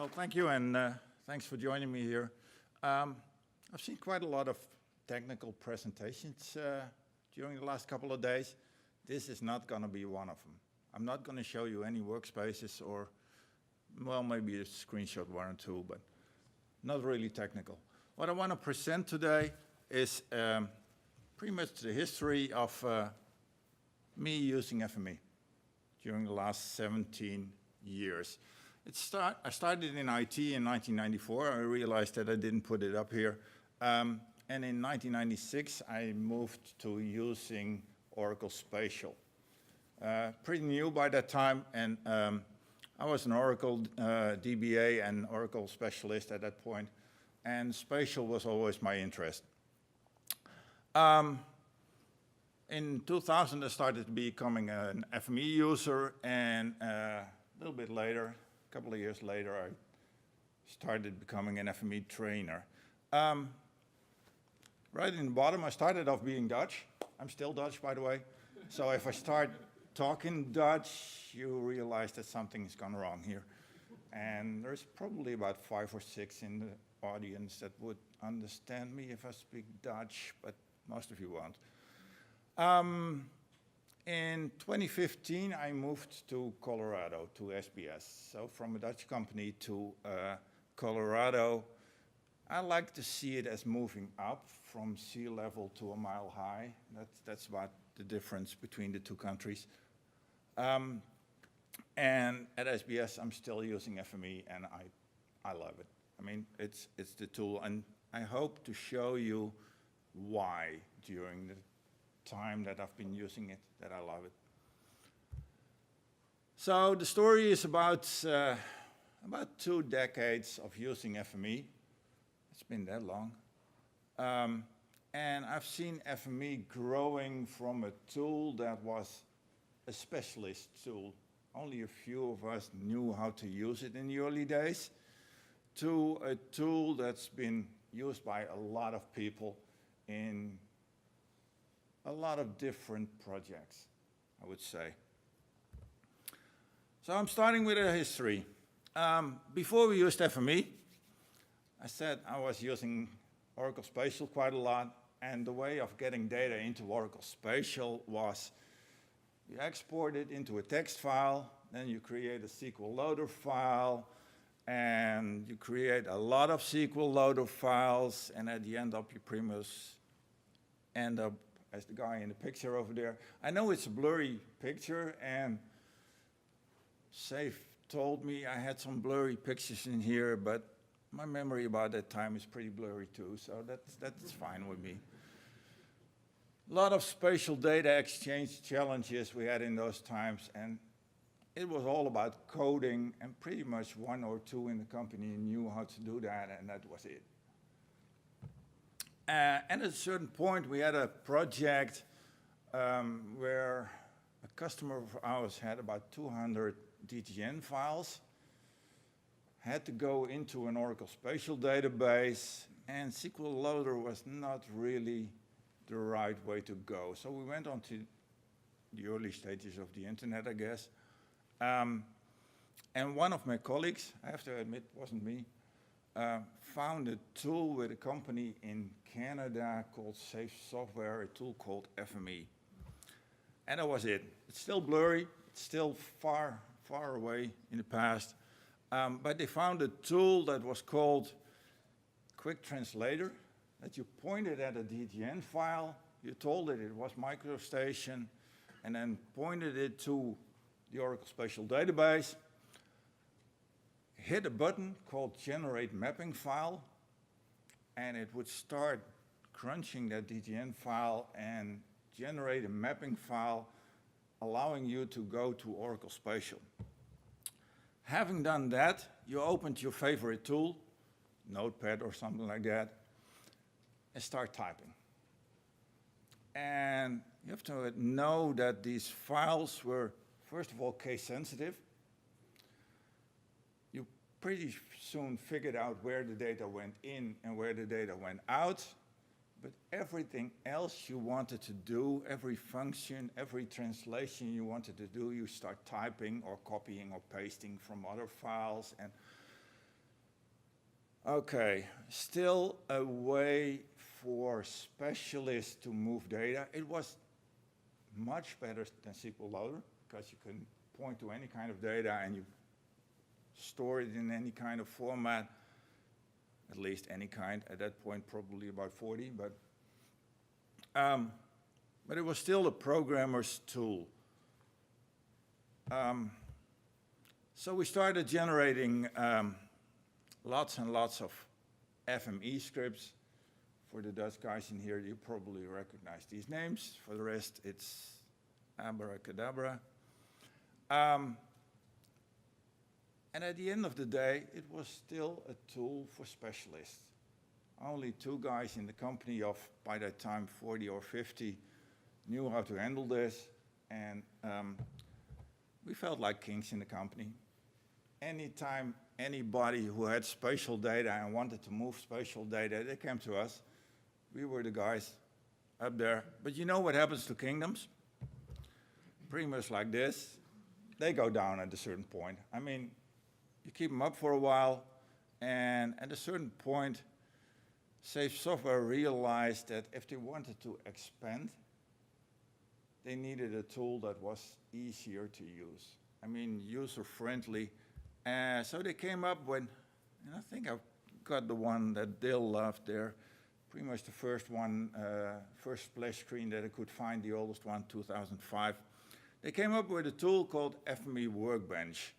Well, thank you, and thanks for joining me here. I've seen quite a lot of technical presentations during the last couple of days. This is not going to be one of them. I'm not going to show you any workspaces or, well, maybe a screenshot one or two, but not really technical. What I want to present today is pretty much the history of me using FME during the last 17 years. I started in IT in 1994. I realized that I didn't put it up here. And in 1996, I moved to using Oracle Spatial. Pretty new by that time, and I was an Oracle DBA and Oracle specialist at that point, and Spatial was always my interest. In 2000, I started becoming an FME user, and a little bit later, a couple of years later, I started becoming an FME trainer. Right in the bottom, I started off being Dutch. I'm still Dutch, by the way. So if I start talking Dutch, you realize that something's gone wrong here. And there's probably about 5 or 6 in the audience that would understand me if I speak Dutch, but most of you won't. In 2015, I moved to Colorado, to SBS. So from a Dutch company to Colorado, I like to see it as moving up from sea level to a mile high. That's about the difference between the two countries. And at SBS, I'm still using FME, and I love it. I mean, it's the tool, and I hope to show you why during the time that I've been using it, that I love it. So the story is about 2 decades of using FME. It's been that long. And I've seen FME growing from a tool that was a specialist tool. Only a few of us knew how to use it in the early days, to a tool that's been used by a lot of people in a lot of different projects, I would say. So I'm starting with a history. Before we used FME, I said I was using Oracle Spatial quite a lot, and the way of getting data into Oracle Spatial was you export it into a text file, then you create a SQL loader file, and you create a lot of SQL loader files, and at the end up you pretty much end up as the guy in the picture over there. I know it's a blurry picture, and Safe told me I had some blurry pictures in here, but my memory about that time is pretty blurry too, so that's fine with me. A lot of spatial data exchange challenges we had in those times, and it was all about coding, and pretty much 1 or 2 in the company knew how to do that, and that was it. And at a certain point, we had a project where a customer of ours had about 200 DGN files, had to go into an Oracle Spatial database, and SQL Loader was not really the right way to go. So we went on to the early stages of the internet, I guess. And one of my colleagues, I have to admit, wasn't me, found a tool with a company in Canada called Safe Software, a tool called FME. And that was it. It's still blurry, it's still far, far away in the past. But they found a tool that was called Quick Translator, that you pointed at a DGN file, you told it it was MicroStation, and then pointed it to the Oracle Spatial database, hit a button called Generate Mapping File, and it would start crunching that DGN file and generate a mapping file, allowing you to go to Oracle Spatial. Having done that, you opened your favorite tool, Notepad or something like that, and start typing. And you have to know that these files were, first of all, case sensitive. You pretty soon figured out where the data went in and where the data went out. But everything else you wanted to do, every function, every translation you wanted to do, you start typing or copying or pasting from other files. And Okay, still a way for specialists to move data. It was much better than SQL Loader because you can point to any kind of data and you store it in any kind of format, at least any kind. At that point, probably about 40, but it was still a programmer's tool. So we started generating lots and lots of FME scripts. For the Dutch guys in here, you probably recognize these names. For the rest, it's Cadabra. And at the end of the day, it was still a tool for specialists. Only 2 guys in the company of, by that time, 40 or 50 knew how to handle this. And we felt like kings in the company. Anytime anybody who had spatial data and wanted to move spatial data, they came to us. We were the guys up there. But you know what happens to kingdoms? Pretty much like this. They go down at a certain point. I mean, you keep them up for a while, and at a certain point, Safe Software realized that if they wanted to expand, they needed a tool that was easier to use. I mean, user-friendly. So they came up with, and I think I got the one that Dale loved there, pretty much the first one, first splash screen that I could find, the oldest one, 2005. They came up with a tool called FME Workbench.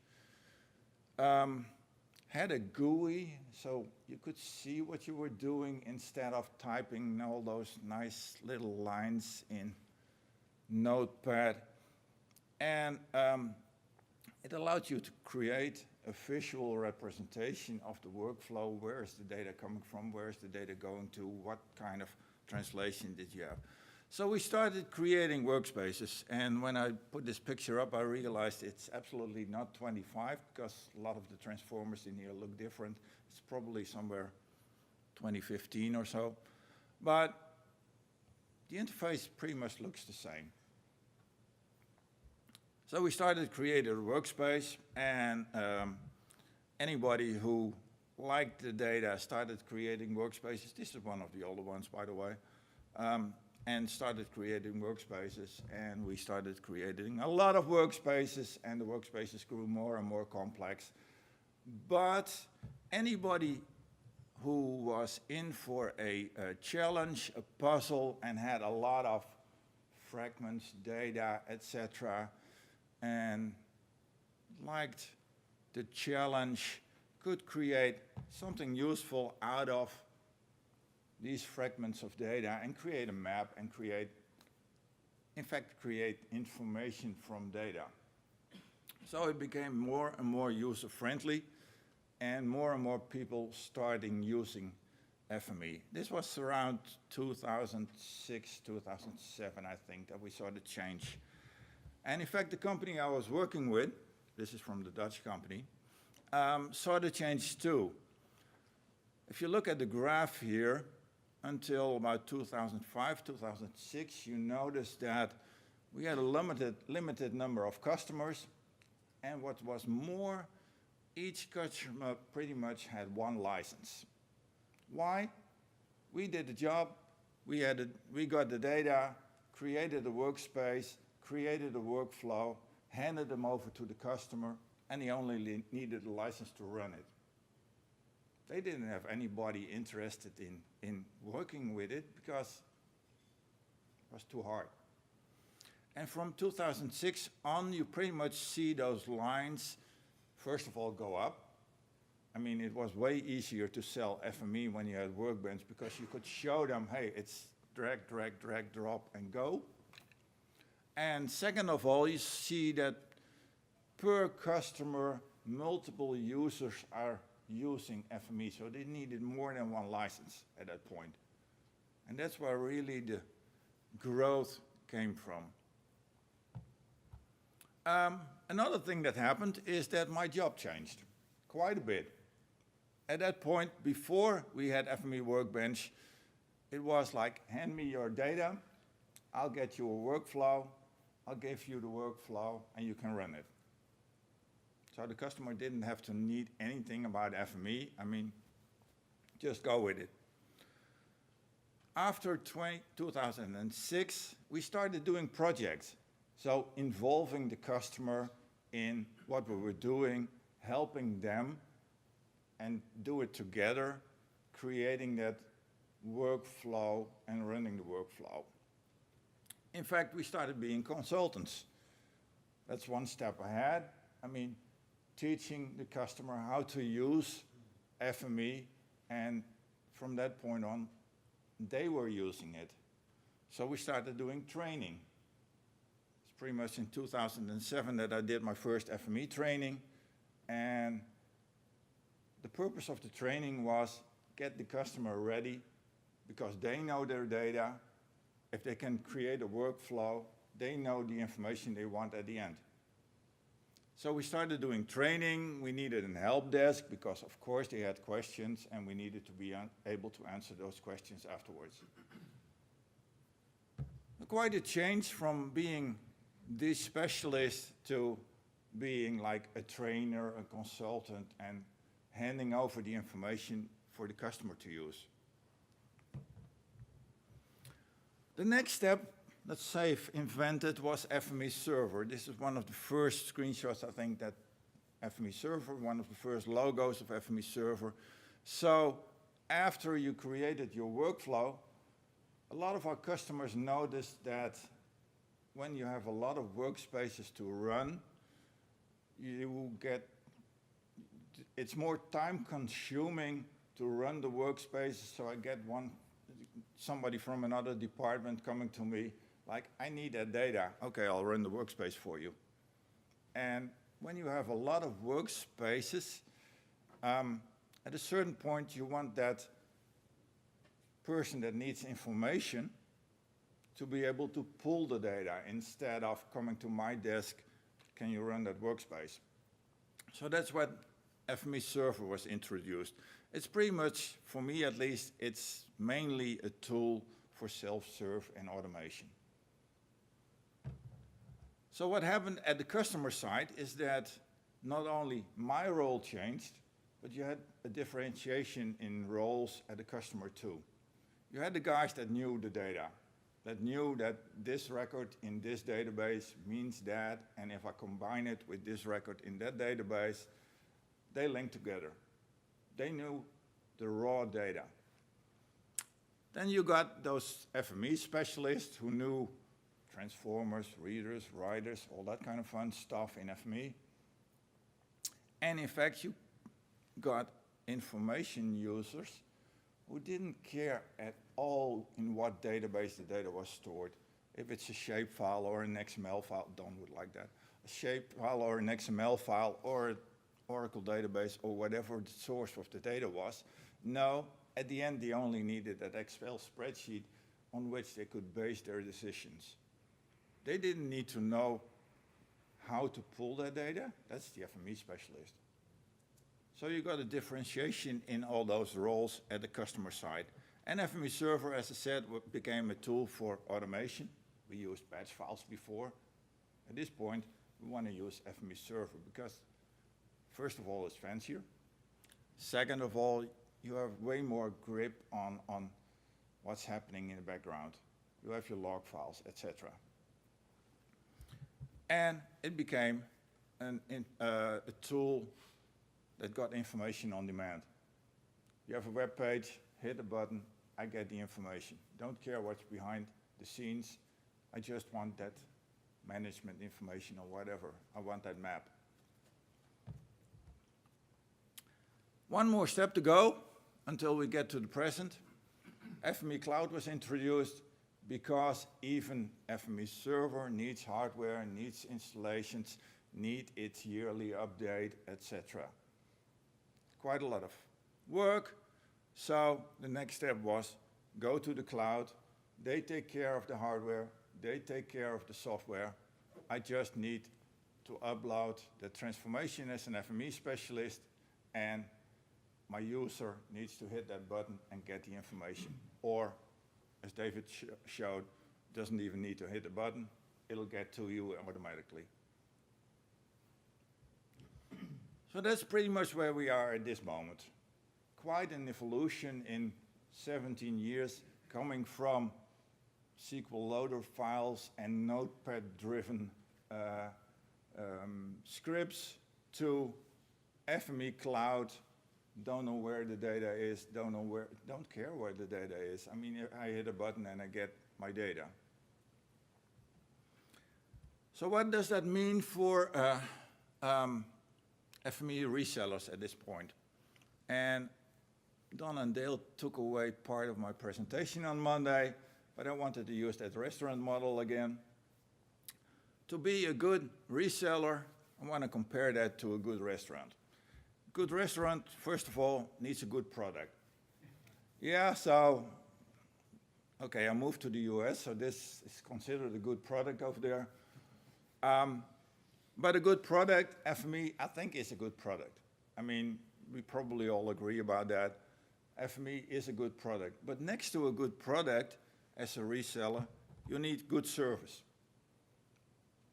Had a GUI, so you could see what you were doing instead of typing all those nice little lines in Notepad. And it allowed you to create a visual representation of the workflow. Where is the data coming from? Where is the data going to? What kind of translation did you have? So we started creating workspaces. And when I put this picture up, I realized it's absolutely not 25 because a lot of the transformers in here look different. It's probably somewhere 2015 or so. But the interface pretty much looks the same. So we started creating a workspace, and anybody who liked the data started creating workspaces. This is one of the older ones, by the way, and started creating workspaces. And we started creating a lot of workspaces, and the workspaces grew more and more complex. But anybody who was in for a challenge, a puzzle, and had a lot of fragments, data, etc., and liked the challenge, could create something useful out of these fragments of data and create a map and create information from data. So it became more and more user-friendly, and more people starting using FME. This was around 2006, 2007, I think, that we saw the change. And in fact, the company I was working with, this is from the Dutch company, saw the change too. If you look at the graph here, until about 2005, 2006, you notice that we had a limited number of customers, and what was more, each customer pretty much had one license. Why? We did the job, we got the data, created a workspace, created a workflow, handed them over to the customer, and he only needed a license to run it. They didn't have anybody interested in working with it because it was too hard. And from 2006 on, you pretty much see those lines, first of all, go up. I mean, it was way easier to sell FME when you had Workbench because you could show them, hey, it's drag, drag, drag, drop, and go. And second of all, you see that per customer, multiple users are using FME, so they needed more than one license at that point. And that's where really the growth came from. Another thing that happened is that my job changed quite a bit. At that point, before we had FME Workbench, it was like, hand me your data, I'll get you a workflow, I'll give you the workflow, and you can run it. So the customer didn't have to need anything about FME. I mean, Just go with it. After 2006, we started doing projects. So involving the customer in what we were doing, helping them, and do it together, creating that workflow and running the workflow. In fact, we started being consultants. That's one step ahead. I mean, teaching the customer how to use FME, and from that point on, they were using it. So we started doing training. It's pretty much in 2007 that I did my first FME training, and the purpose of the training was get the customer ready because they know their data. If they can create a workflow, they know the information they want at the end. So we started doing training. We needed a help desk because, of course, they had questions, and we needed to be able to answer those questions afterwards. Quite a change from being this specialist to being like a trainer, a consultant, and handing over the information for the customer to use. The next step, let's say, invented was FMEServer. This is one of the first screenshots, I think, that FMEServer, one of the first logos of FMEServer. So after you created your workflow, a lot of our customers noticed that when you have a lot of workspaces to run, it's more time consuming to run the workspaces. So I get somebody from another department coming to me, like, I need that data. Okay, I'll run the workspace for you. And when you have a lot of workspaces, at a certain point you want that person that needs information to be able to pull the data instead of coming to my desk, can you run that workspace? So that's what FMEServer was introduced. It's pretty much, for me at least, it's mainly a tool for self-serve and automation. So what happened at the customer side is that not only my role changed, but you had a differentiation in roles at the customer too. You had the guys that knew the data, that knew that this record in this database means that, and if I combine it with this record in that database, they link together. They knew the raw data. Then you got those FME specialists who knew transformers, readers, writers, all that kind of fun stuff in FME. And in fact, you got information users who didn't care at all in what database the data was stored. If it's a shapefile or an XML file, Don would like that. A shapefile or an XML file or an Oracle database or whatever the source of the data was. No, at the end they only needed that Excel spreadsheet on which they could base their decisions. They didn't need to know how to pull that data. That's the FME specialist. So you got a differentiation in all those roles at the customer side. And FMEServer, as I said, became a tool for automation. We used batch files before. At this point, we want to use FMEServer because, first of all, it's fancier. Second of all, you have way more grip on what's happening in the background. You have your log files, etc. And it became a tool that got information on demand. You have a web page, hit a button, I get the information. Don't care what's behind the scenes. I just want that management information or whatever. I want that map. One more step to go until we get to the present. FME Cloud was introduced because even FMEServer needs hardware, needs installations, needs its yearly update, etc. Quite a lot of work. So the next step was go to the cloud. They take care of the hardware. They take care of the software. I just need to upload the transformation as an FME specialist, and my user needs to hit that button and get the information. Or, as David showed, doesn't even need to hit the button. It'll get to you automatically. So that's pretty much where we are at this moment. quite an evolution in 17 years, coming from SQL loader files and notepad-driven scripts to FME Cloud. Don't know where the data is, don't care where the data is. I mean, I hit a button and I get my data. So what does that mean for FME resellers at this point? And Don and Dale took away part of my presentation on Monday, but I wanted to use that restaurant model again. To be a good reseller, I want to compare that to a good restaurant. Good restaurant, first of all, needs a good product. Yeah, so, okay, I moved to the US, so this is considered a good product over there. But a good product, FME, I think is a good product. I mean, we probably all agree about that. FME is a good product. But next to a good product, as a reseller, you need good service.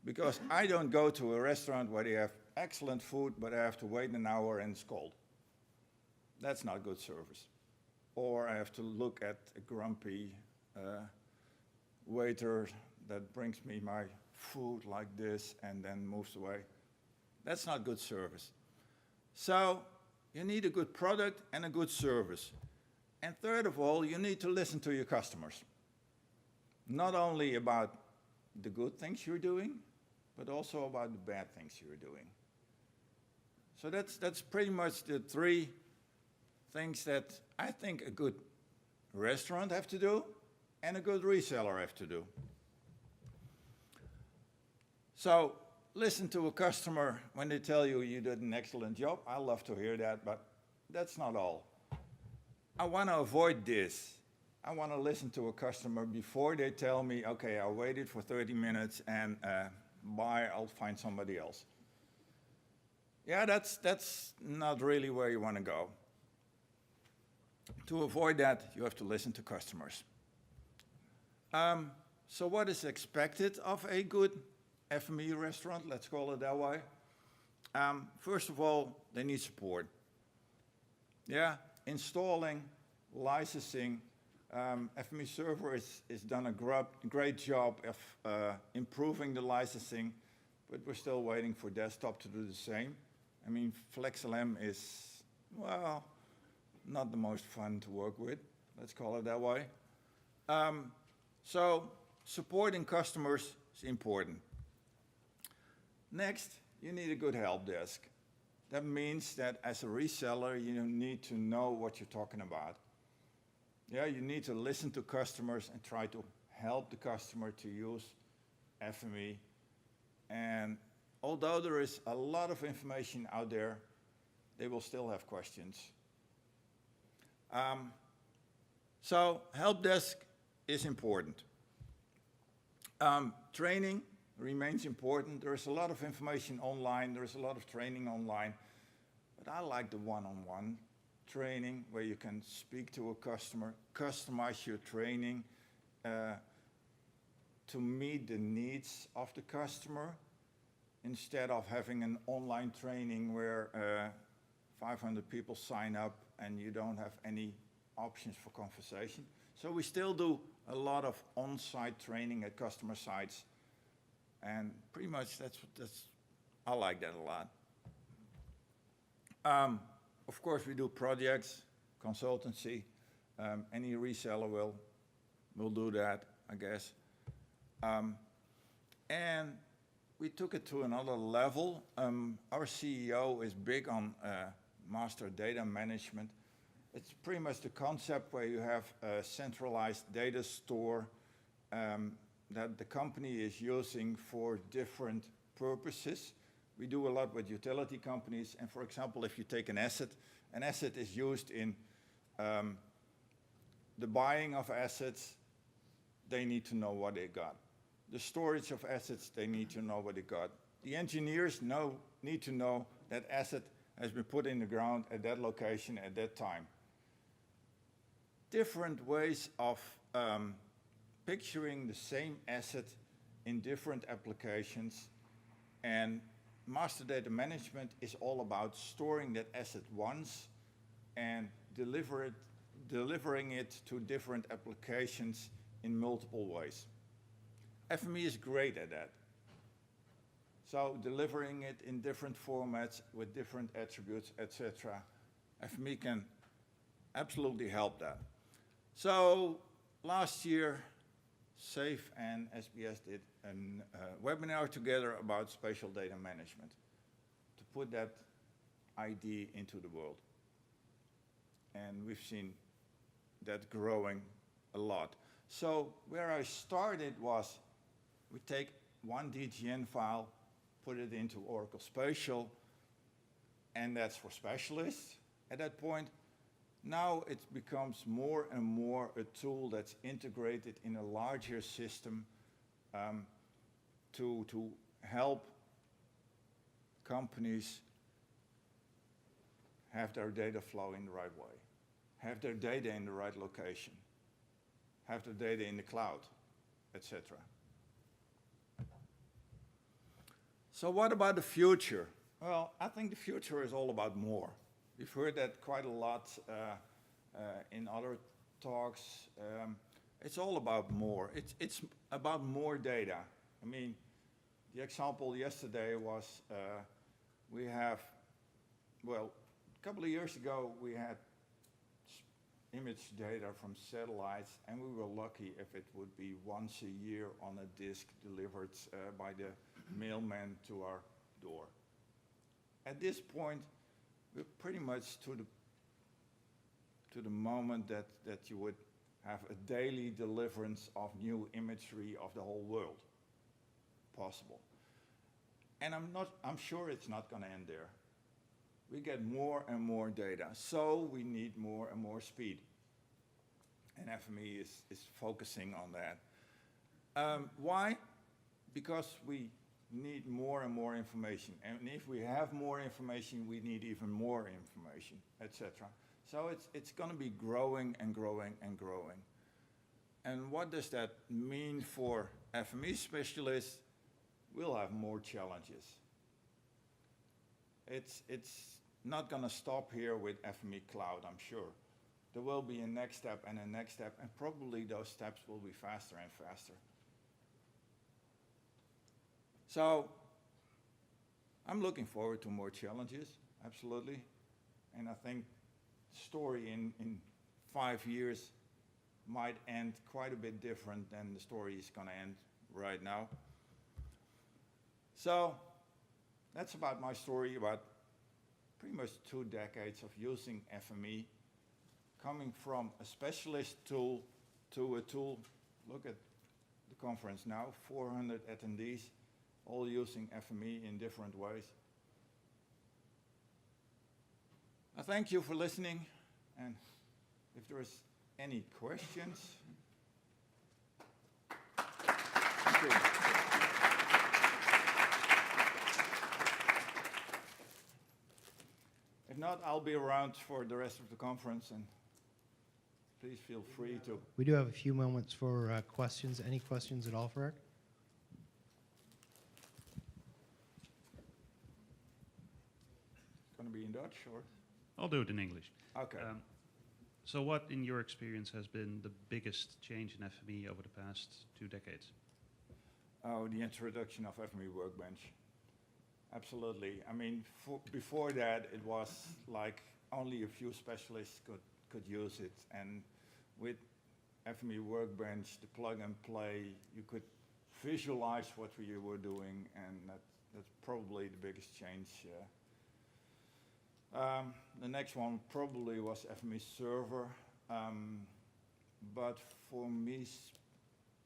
Because I don't go to a restaurant where they have excellent food, but I have to wait an hour and it's cold. That's not good service. Or I have to look at a grumpy waiter that brings me my food like this and then moves away. That's not good service. So you need a good product and a good service. And third of all, you need to listen to your customers. Not only about the good things you're doing, but also about the bad things you're doing. So that's pretty much the three things that I think a good restaurant have to do and a good reseller have to do. So listen to a customer when they tell you you did an excellent job. I love to hear that, but that's not all. I want to avoid this. I want to listen to a customer before they tell me, okay, I waited for 30 minutes and bye, I'll find somebody else. Yeah, that's not really where you want to go. To avoid that, you have to listen to customers. So what is expected of a good FME restaurant, let's call it that way? First of all, they need support. Yeah, installing, licensing. FMEServer is done a great job of improving the licensing, but we're still waiting for desktop to do the same. I mean, FlexLM is, well, not the most fun to work with, let's call it that way. So supporting customers is important. Next, you need a good help desk. That means that as a reseller, you need to know what you're talking about. Yeah, you need to listen to customers and try to help the customer to use FME. And although there is a lot of information out there, they will still have questions. So help desk is important. Training remains important. There is a lot of information online. There is a lot of training online. But I like the one-on-one training where you can speak to a customer, customize your training to meet the needs of the customer instead of having an online training where 500 people sign up and you don't have any options for conversation. So we still do a lot of on-site training at customer sites, and pretty much I like that a lot. Of course, we do projects, consultancy. Any reseller will do that, I guess. And we took it to another level. Our CEO is big on master data management. It's pretty much the concept where you have a centralized data store that the company is using for different purposes. We do a lot with utility companies, and for example, if you take an asset is used in the buying of assets, they need to know what they got. The storage of assets, they need to know what they got. The engineers need to know that asset has been put in the ground at that location at that time. Different ways of picturing the same asset in different applications, and master data management is all about storing that asset once and delivering it to different applications in multiple ways. FME is great at that. So delivering it in different formats with different attributes, etc. FME can absolutely help that. So last year, SAFE and SBS did a webinar together about spatial data management to put that idea into the world. And we've seen that growing a lot. So where I started was we take one DGN file, put it into Oracle Spatial, and that's for specialists at that point. Now it becomes more and more a tool that's integrated in a larger system to help companies have their data flow in the right way, have their data in the right location, have their data in the cloud, etc. So what about the future? Well, I think the future is all about more. We've heard that quite a lot in other talks. It's all about more. It's about more data. I mean, the example yesterday was we have, well, a couple of years ago we had image data from satellites, and we were lucky if it would be once a year on a disk delivered by the mailman to our door. At this point, we're pretty much to the moment that you would have a daily deliverance of new imagery of the whole world possible. And I'm sure it's not going to end there. We get more and more data, so we need more and more speed. And FME is focusing on that. Why? Because we need more and more information. And if we have more information, we need even more information, etc. So it's going to be growing and growing and growing. And what does that mean for FME specialists? We'll have more challenges. It's not going to stop here with FME Cloud, I'm sure. There will be a next step and a next step, and probably those steps will be faster and faster. So I'm looking forward to more challenges, absolutely. And I think the story in 5 years might end quite a bit different than the story is going to end right now. So that's about my story, about pretty much 2 decades of using FME, coming from a specialist tool to a tool. Look at the conference now, 400 attendees, all using FME in different ways. I thank you for listening, and if there's any questions. Thank you. If not, I'll be around for the rest of the conference, and please feel free to. We do have a few moments for questions. Any questions at all for Eric? It's going to be in Dutch, or? I'll do it in English. Okay. So what, in your experience, has been the biggest change in FME over the past 2 decades? Oh, the introduction of FME Workbench. Absolutely. I mean, before that, it was like only a few specialists could use it. And with FME Workbench, the plug and play, you could visualize what you were doing, and that's probably the biggest change. The next one probably was FMEServer, but for me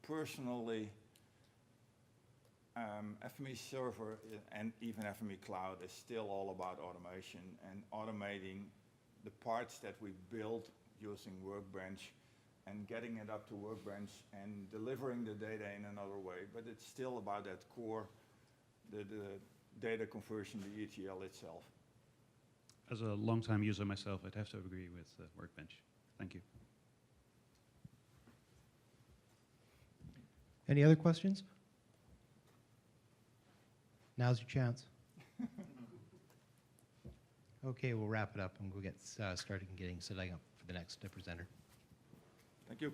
personally, FMEServer and even FME Cloud is still all about automation and automating the parts that we build using Workbench and getting it up to Workbench and delivering the data in another way. But it's still about that core, the data conversion, the ETL itself. As a long-time user myself, I'd have to agree with Workbench. Thank you. Any other questions? Now's your chance. Okay, we'll wrap it up and we'll get started getting setting up for the next presenter. Thank you.